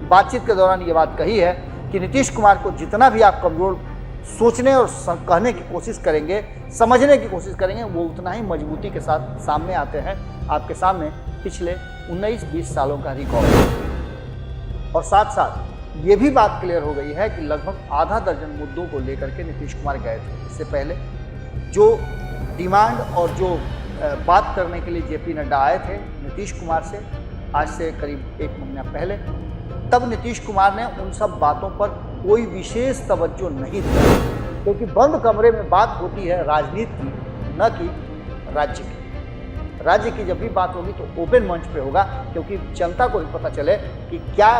बातचीत के दौरान ये बात कही है कि नीतीश कुमार को जितना भी आप कमजोर सोचने और कहने की कोशिश करेंगे, समझने की कोशिश करेंगे, वो उतना ही मजबूती के साथ सामने आते हैं आपके सामने पिछले 19-20 सालों का रिकॉर्ड। और साथ साथ ये भी बात क्लियर हो गई है कि लगभग आधा दर्जन मुद्दों को लेकर के नीतीश कुमार गए थे। इससे पहले जो डिमांड और जो बात करने के लिए जेपी नड्डा आए थे नीतीश कुमार से, आज से करीब 1 महीना पहले, तब नीतीश कुमार ने उन सब बातों पर कोई विशेष तवज्जो नहीं दिया, क्योंकि बंद कमरे में बात होती है राजनीति की, न कि राज्य की। राज्य की जब भी बात होगी तो ओपन मंच पे होगा, क्योंकि जनता को भी पता चले कि क्या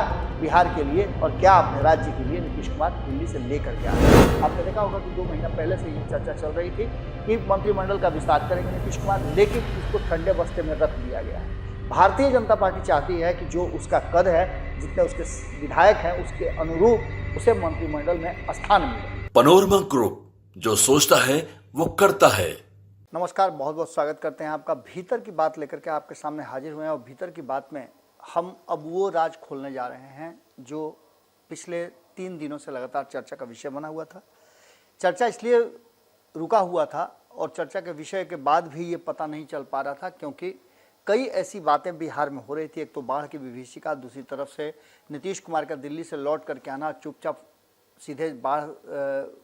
बिहार के लिए और क्या अपने राज्य के लिए नीतीश कुमार दिल्ली से लेकर के आए। आपने देखा होगा कि 2 महीना पहले से ये चर्चा चल रही थी कि मंत्रिमंडल का विस्तार करेंगे नीतीश कुमार, लेकिन इसको ठंडे बस्ते में रख दिया गया है। भारतीय जनता पार्टी चाहती है कि जो उसका कद है, जितने उसके विधायक हैं, उसके अनुरूप उसे मंत्रिमंडल में स्थान मिले। पनोरमा ग्रुप, जो सोचता है वो करता है। नमस्कार, बहुत बहुत स्वागत करते हैं आपका। भीतर की बात लेकर के आपके सामने हाजिर हुए हैं और भीतर की बात में हम अब वो राज खोलने जा रहे हैं जो पिछले 3 दिनों से लगातार चर्चा का विषय बना हुआ था। चर्चा इसलिए रुका हुआ था और चर्चा के विषय के बाद भी ये पता नहीं चल पा रहा था, क्योंकि कई ऐसी बातें बिहार में हो रही थी। एक तो बाढ़ की विभीषिका, दूसरी तरफ से नीतीश कुमार का दिल्ली से लौट करके आना, चुपचाप सीधे बाढ़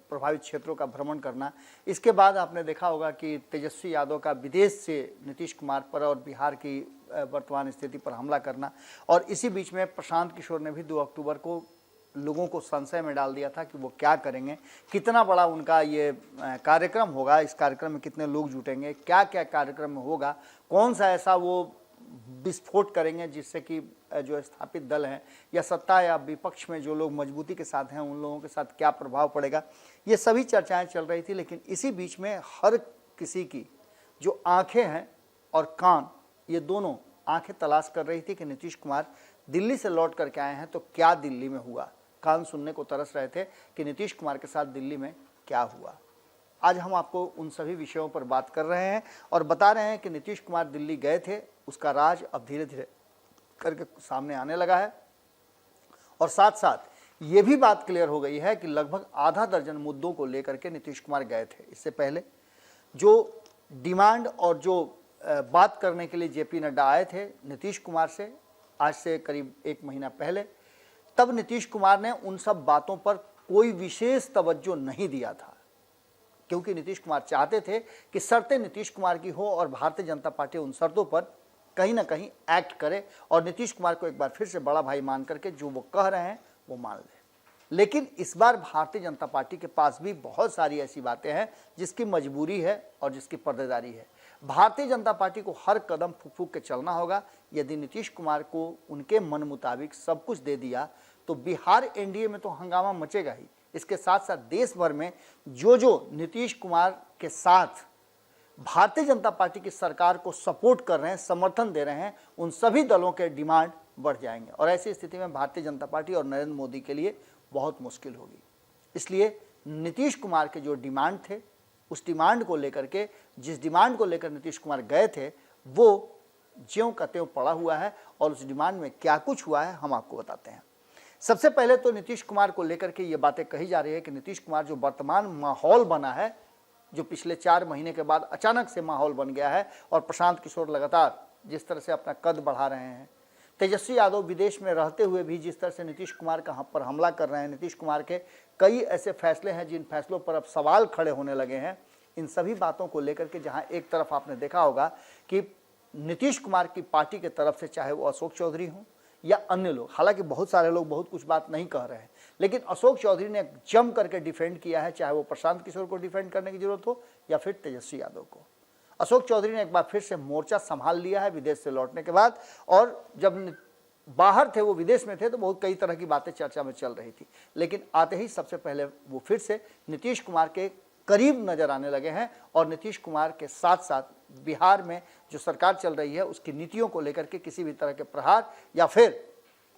प्रभावित क्षेत्रों का भ्रमण करना। इसके बाद आपने देखा होगा कि तेजस्वी यादव का विदेश से नीतीश कुमार पर और बिहार की वर्तमान स्थिति पर हमला करना, और इसी बीच में प्रशांत किशोर ने भी 2 अक्टूबर को लोगों को संशय में डाल दिया था कि वो क्या करेंगे, कितना बड़ा उनका ये कार्यक्रम होगा, इस कार्यक्रम में कितने लोग जुटेंगे, क्या क्या कार्यक्रम में होगा, कौन सा ऐसा वो विस्फोट करेंगे जिससे कि जो स्थापित दल हैं या सत्ता या विपक्ष में जो लोग मजबूती के साथ हैं उन लोगों के साथ क्या प्रभाव पड़ेगा। ये सभी चर्चाएं चल रही थी। लेकिन इसी बीच में हर किसी की जो आंखें हैं और कान, ये दोनों आंखें तलाश कर रही थी कि नीतीश कुमार दिल्ली से लौट करके आए हैं तो क्या दिल्ली में हुआ। कान सुनने को तरस रहे थे कि नीतीश कुमार के साथ दिल्ली में क्या हुआ। आज हम आपको उन सभी विषयों पर बात कर रहे हैं और बता रहे हैं कि नीतीश कुमार दिल्ली गए थे, उसका राज अब धीरे धीरे करके सामने आने लगा है। और साथ साथ ये भी बात क्लियर हो गई है कि लगभग आधा दर्जन मुद्दों को लेकर के नीतीश कुमार गए थे। इससे पहले जो डिमांड और जो बात करने के लिए जेपी नड्डा आए थे नीतीश कुमार से, आज से करीब 1 महीना पहले, तब नीतीश कुमार ने उन सब बातों पर कोई विशेष तवज्जो नहीं दिया था, क्योंकि नीतीश कुमार चाहते थे कि शर्तें नीतीश कुमार की हो और भारतीय जनता पार्टी उन शर्तों पर कहीं ना कहीं एक्ट करे और नीतीश कुमार को एक बार फिर से बड़ा भाई मान करके जो वो कह रहे हैं वो मान ले। लेकिन इस बार भारतीय जनता पार्टी के पास भी बहुत सारी ऐसी बातें हैं जिसकी मजबूरी है और जिसकी पर्देदारी है। भारतीय जनता पार्टी को हर कदम फूक फूक के चलना होगा। यदि नीतीश कुमार को उनके मन मुताबिक सब कुछ दे दिया तो बिहार एनडीए में तो हंगामा मचेगा ही। इसके साथ साथ देश भर में जो नीतीश कुमार के साथ भारतीय जनता पार्टी की सरकार को सपोर्ट कर रहे हैं, समर्थन दे रहे हैं, उन सभी दलों के डिमांड बढ़ जाएंगे और ऐसी स्थिति में भारतीय जनता पार्टी और नरेंद्र मोदी के लिए बहुत मुश्किल होगी। इसलिए नीतीश कुमार के जो डिमांड थे, उस डिमांड को लेकर के, जिस डिमांड को लेकर नीतीश कुमार गए थे, वो ज्यों का त्यों पड़ा हुआ है और उस डिमांड में क्या कुछ हुआ है हम आपको बताते हैं। सबसे पहले तो नीतीश कुमार को लेकर के ये बातें कही जा रही है कि नीतीश कुमार जो वर्तमान माहौल बना है, जो पिछले 4 महीने के बाद अचानक से माहौल बन गया है और प्रशांत किशोर लगातार जिस तरह से अपना कद बढ़ा रहे हैं, तेजस्वी यादव विदेश में रहते हुए भी जिस तरह से नीतीश कुमार पर हमला कर रहे हैं, नीतीश कुमार के कई ऐसे फैसले हैं जिन फैसलों पर अब सवाल खड़े होने लगे हैं। इन सभी बातों को लेकर के जहां एक तरफ आपने देखा होगा कि नीतीश कुमार की पार्टी के तरफ से, चाहे वो अशोक चौधरी हों या अन्य लोग, हालांकि बहुत सारे लोग बहुत कुछ बात नहीं कह रहे हैं, लेकिन अशोक चौधरी ने जम करके डिफेंड किया है, चाहे वो प्रशांत किशोर को डिफेंड करने की जरूरत हो या फिर तेजस्वी यादव को। अशोक चौधरी ने एक बार फिर से मोर्चा संभाल लिया है विदेश से लौटने के बाद, और जब बाहर थे, वो विदेश में थे, तो बहुत कई तरह की बातें चर्चा में चल रही थी, लेकिन आते ही सबसे पहले वो फिर से नीतीश कुमार के करीब नजर आने लगे हैं और नीतीश कुमार के साथ साथ बिहार में जो सरकार चल रही है उसकी नीतियों को लेकर के किसी भी तरह के प्रहार या फिर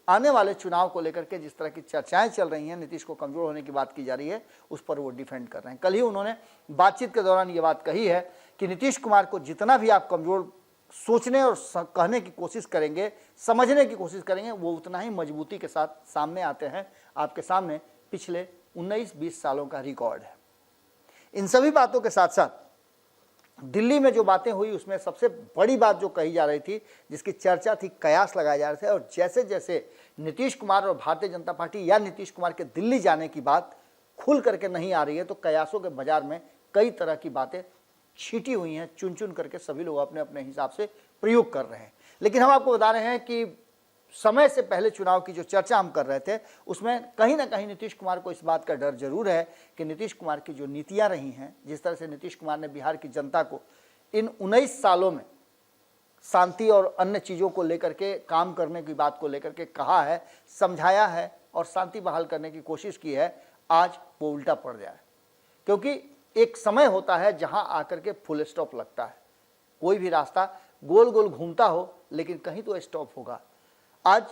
आने वाले चुनाव को लेकर के जिस तरह की चर्चाएं चल रही हैं, नीतीश को कमजोर होने की बात की जा रही है, उस पर वो डिफेंड कर रहे हैं। कल ही उन्होंने बातचीत के दौरान ये बात कही है कि नीतीश कुमार को जितना भी आप कमजोर सोचने और कहने की कोशिश करेंगे, समझने की कोशिश करेंगे, वो उतना ही मजबूती के साथ सामने आते हैं। आपके सामने पिछले 19-20 सालों का रिकॉर्ड है। इन सभी बातों के साथ साथ दिल्ली में जो बातें हुई उसमें सबसे बड़ी बात जो कही जा रही थी, जिसकी चर्चा थी, कयास लगाए जा रहे थे, और जैसे जैसे नीतीश कुमार और भारतीय जनता पार्टी या नीतीश कुमार के दिल्ली जाने की बात खुल करके नहीं आ रही है, तो कयासों के बाजार में कई तरह की बातें छीटी हुई हैं, चुन चुन करके सभी लोग अपने अपने हिसाब से प्रयोग कर रहे हैं। लेकिन हम आपको बता रहे हैं कि समय से पहले चुनाव की जो चर्चा हम कर रहे थे उसमें कहीं ना कहीं नीतीश कुमार को इस बात का डर जरूर है कि नीतीश कुमार की जो नीतियां रही हैं, जिस तरह से नीतीश कुमार ने बिहार की जनता को इन 19 सालों में शांति और अन्य चीज़ों को लेकर के, काम करने की बात को लेकर के कहा है, समझाया है और शांति बहाल करने की कोशिश की है, आज वो उल्टा पड़ जाए। क्योंकि एक समय होता है जहां आकर के फुल स्टॉप लगता है। कोई भी रास्ता गोल गोल घूमता हो लेकिन कहीं तो स्टॉप होगा। आज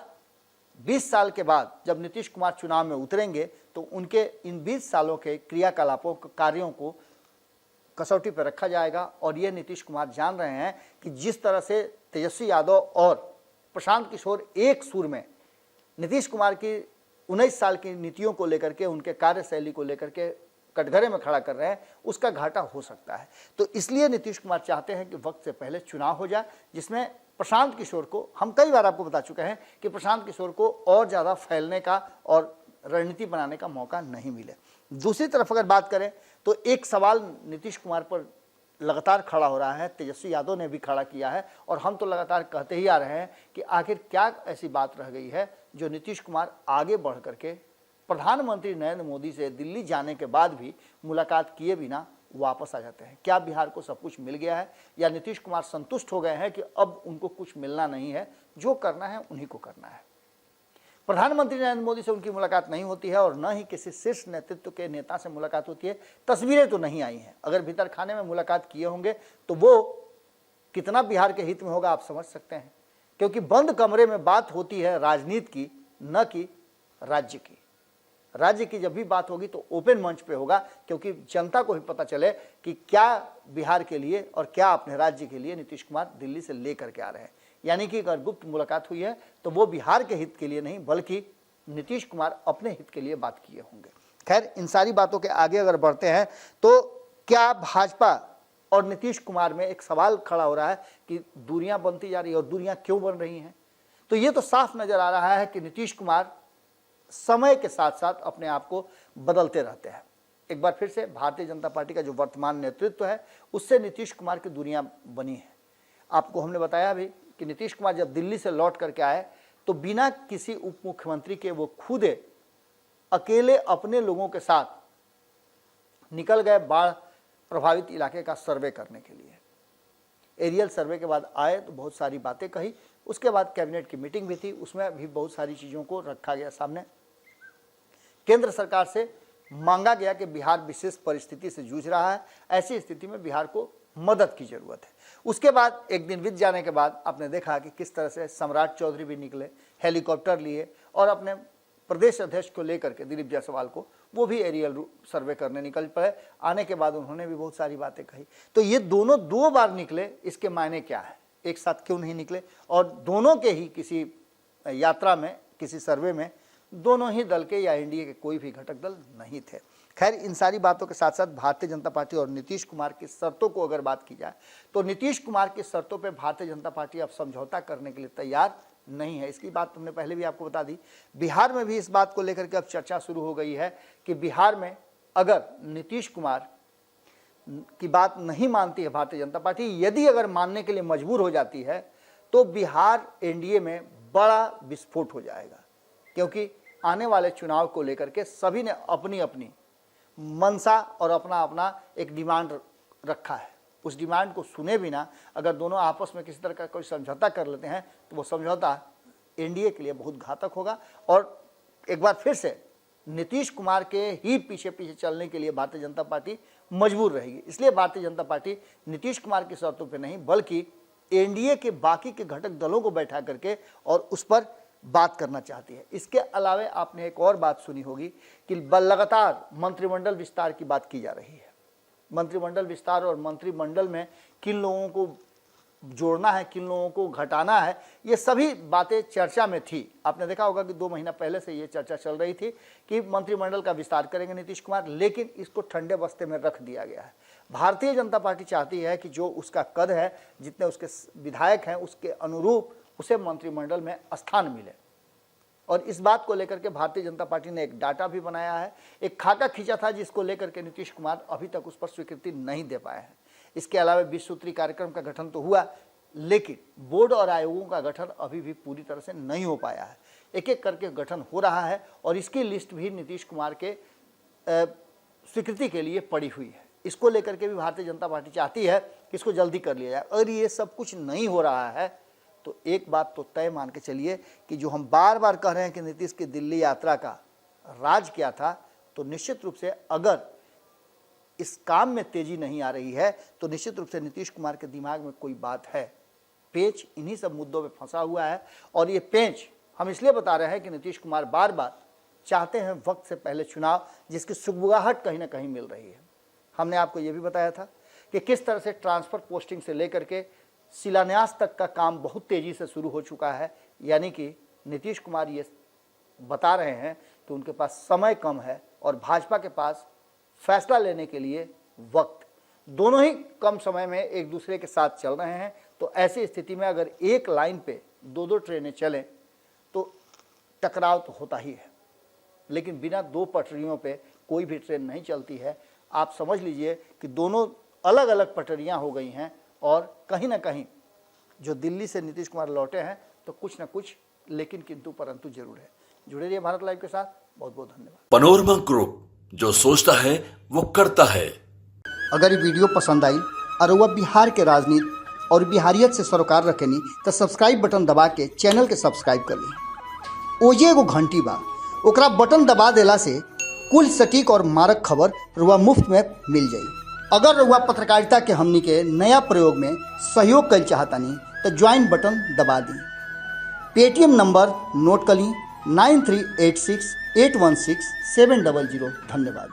20 साल के बाद जब नीतीश कुमार चुनाव में उतरेंगे तो उनके इन 20 सालों के क्रियाकलापों, कार्यों को कसौटी पर रखा जाएगा। और ये नीतीश कुमार जान रहे हैं कि जिस तरह से तेजस्वी यादव और प्रशांत किशोर एक सुर में नीतीश कुमार की 19 साल की नीतियों को लेकर के, उनके कार्यशैली को लेकर के कटघरे में खड़ा कर रहे हैं, उसका घाटा हो सकता है। तो इसलिए नीतीश कुमार चाहते हैं कि वक्त से पहले चुनाव हो जाए, जिसमें प्रशांत किशोर को, हम कई बार आपको बता चुके हैं कि प्रशांत किशोर को और ज़्यादा फैलने का और रणनीति बनाने का मौका नहीं मिले। दूसरी तरफ अगर बात करें तो एक सवाल नीतीश कुमार पर लगातार खड़ा हो रहा है, तेजस्वी यादव ने भी खड़ा किया है और हम तो लगातार कहते ही आ रहे हैं कि आखिर क्या ऐसी बात रह गई है जो नीतीश कुमार आगे बढ़ करके प्रधानमंत्री नरेंद्र मोदी से दिल्ली जाने के बाद भी मुलाकात किए बिना वापस आ जाते हैं। क्या बिहार को सब कुछ मिल गया है या नीतीश कुमार संतुष्ट हो गए हैं कि अब उनको कुछ मिलना नहीं है, जो करना है उन्हीं को करना है। प्रधानमंत्री नरेंद्र मोदी से उनकी मुलाकात नहीं होती है और न ही किसी शीर्ष नेतृत्व के नेता से मुलाकात होती है। तस्वीरें तो नहीं आई हैं, अगर भीतर खाने में मुलाकात किए होंगे तो वो कितना बिहार के हित में होगा आप समझ सकते हैं। क्योंकि बंद कमरे में बात होती है राजनीति की, न कि राज्य की। राज्य की जब भी बात होगी तो ओपन मंच पे होगा, क्योंकि जनता को भी पता चले कि क्या बिहार के लिए और क्या अपने राज्य के लिए नीतीश कुमार दिल्ली से लेकर के आ रहे हैं। यानी कि अगर गुप्त मुलाकात हुई है तो वो बिहार के हित के लिए नहीं, बल्कि नीतीश कुमार अपने हित के लिए बात किए होंगे। खैर, इन सारी बातों के आगे अगर बढ़ते हैं तो क्या भाजपा और नीतीश कुमार में एक सवाल खड़ा हो रहा है कि दूरियां बनती जा रही है, और दूरियां क्यों बन रही हैं? तो ये तो साफ नजर आ रहा है कि नीतीश कुमार समय के साथ साथ अपने आप को बदलते रहते हैं। एक बार फिर से भारतीय जनता पार्टी का जो वर्तमान नेतृत्व है उससे नीतीश कुमार की दूरियां बनी हैं। आपको हमने बताया भी कि नीतीश कुमार जब दिल्ली से लौट करके आए तो बिना किसी उप मुख्यमंत्री के वो खुद अकेले अपने लोगों के साथ निकल गए बाढ़ प्रभावित इलाके का सर्वे करने के लिए। एरियल सर्वे के बाद आए तो बहुत सारी बातें कही, उसके बाद कैबिनेट की मीटिंग भी थी, उसमें भी बहुत सारी चीज़ों को रखा गया सामने। केंद्र सरकार से मांगा गया कि बिहार विशेष परिस्थिति से जूझ रहा है, ऐसी स्थिति में बिहार को मदद की जरूरत है। उसके बाद एक दिन बीत जाने के बाद आपने देखा कि किस तरह से सम्राट चौधरी भी निकले, हेलीकॉप्टर लिए और अपने प्रदेश अध्यक्ष को लेकर के, दिलीप जायसवाल को, वो भी एरियल सर्वे करने निकल पड़े। आने के बाद उन्होंने भी बहुत सारी बातें कही। तो ये दोनों 2 बार निकले, इसके मायने क्या है? एक साथ क्यों नहीं निकले? और दोनों के ही किसी यात्रा में, किसी सर्वे में दोनों ही दल के या एनडीए के कोई भी घटक दल नहीं थे। खैर, इन सारी बातों के साथ साथ भारतीय जनता पार्टी और नीतीश कुमार की शर्तों को अगर बात की जाए तो नीतीश कुमार की शर्तों पे भारतीय जनता पार्टी अब समझौता करने के लिए तैयार नहीं है। इसकी बात हमने पहले भी आपको बता दी। बिहार में भी इस बात को लेकर के अब चर्चा शुरू हो गई है कि बिहार में अगर नीतीश कुमार की बात नहीं मानती है भारतीय जनता पार्टी, यदि अगर मानने के लिए मजबूर हो जाती है तो बिहार एनडीए में बड़ा विस्फोट हो जाएगा। क्योंकि आने वाले चुनाव को लेकर के सभी ने अपनी अपनी मंशा और अपना अपना एक डिमांड रखा है। उस डिमांड को सुने बिना अगर दोनों आपस में किसी तरह का कोई समझौता कर लेते हैं तो वो समझौता एनडीए के लिए बहुत घातक होगा। और एक बार फिर से नीतीश कुमार के ही पीछे पीछे चलने के लिए भारतीय जनता पार्टी मजबूर रहेगी। इसलिए भारतीय जनता पार्टी नीतीश कुमार की शर्तों पर नहीं, बल्कि एनडीए के बाकी के घटक दलों को बैठा करके और उस पर बात करना चाहती है। इसके अलावा आपने एक और बात सुनी होगी कि लगातार मंत्रिमंडल विस्तार की बात की जा रही है। मंत्रिमंडल विस्तार और मंत्रिमंडल में किन लोगों को जोड़ना है, किन लोगों को घटाना है, ये सभी बातें चर्चा में थी। आपने देखा होगा कि 2 महीना पहले से ये चर्चा चल रही थी कि मंत्रिमंडल का विस्तार करेंगे नीतीश कुमार, लेकिन इसको ठंडे बस्ते में रख दिया गया है। भारतीय जनता पार्टी चाहती है कि जो उसका कद है, जितने उसके विधायक हैं, उसके अनुरूप उसे मंत्रिमंडल में स्थान मिले। और इस बात को लेकर के भारतीय जनता पार्टी ने एक डाटा भी बनाया है, एक खाका खींचा था, जिसको लेकर के नीतीश कुमार अभी तक उस पर स्वीकृति नहीं दे पाए हैं। इसके अलावा 20 सूत्री कार्यक्रम का गठन तो हुआ, लेकिन बोर्ड और आयोगों का गठन अभी भी पूरी तरह से नहीं हो पाया है। एक एक करके गठन हो रहा है और इसकी लिस्ट भी नीतीश कुमार के स्वीकृति के लिए पड़ी हुई है। इसको लेकर के भी भारतीय जनता पार्टी चाहती है कि इसको जल्दी कर लिया जाए। अगर ये सब कुछ नहीं हो रहा है तो एक बात तो तय मान के चलिए कि जो हम बार बार कह रहे हैं कि नीतीश की दिल्ली यात्रा का राज क्या था, तो निश्चित रूप से अगर इस काम में तेजी नहीं आ रही है तो निश्चित रूप से नीतीश कुमार के दिमाग में कोई बात है। पेंच इन्हीं सब मुद्दों में फंसा हुआ है और ये पेंच हम इसलिए बता रहे हैं कि नीतीश कुमार बार बार चाहते हैं वक्त से पहले चुनाव, जिसकी सुगबुगाहट कहीं ना कहीं मिल रही है। हमने आपको ये भी बताया था कि किस तरह से ट्रांसफर पोस्टिंग से लेकर के शिलान्यास तक का काम बहुत तेजी से शुरू हो चुका है। यानी कि नीतीश कुमार ये बता रहे हैं कि उनके पास समय कम है और भाजपा के पास फैसला लेने के लिए वक्त, दोनों ही कम समय में एक दूसरे के साथ चल रहे हैं। तो ऐसी स्थिति में अगर एक लाइन पे 2-2 ट्रेनें चलें तो टकराव तो होता ही है, लेकिन बिना 2 पटरियों पे कोई भी ट्रेन नहीं चलती है। आप समझ लीजिए कि दोनों अलग अलग पटरियां हो गई हैं और कहीं ना कहीं जो दिल्ली से नीतीश कुमार लौटे हैं तो कुछ ना कुछ लेकिन किंतु परंतु जरूर है। जुड़े रहिए भारत लाइव के साथ। बहुत बहुत धन्यवाद। पनोरमा ग्रुप, जो सोचता है वो करता है। अगर ये वीडियो पसंद आई और वह बिहार के राजनीति और बिहारियत से सरोकार रखेनी तो सब्सक्राइब बटन दबा के चैनल के सब्सक्राइब कर ली। ओजे एगो घंटी बा, ओकरा बटन दबा देला से कुल सटीक और मारक खबर रुआ मुफ्त में मिल जाई। अगर रुआ पत्रकारिता के हमनी के नया प्रयोग में सहयोग कर चाहतानी तो ज्वाइन बटन दबा दी। पेटीएम नंबर नोट कर ली 9386816700। धन्यवाद।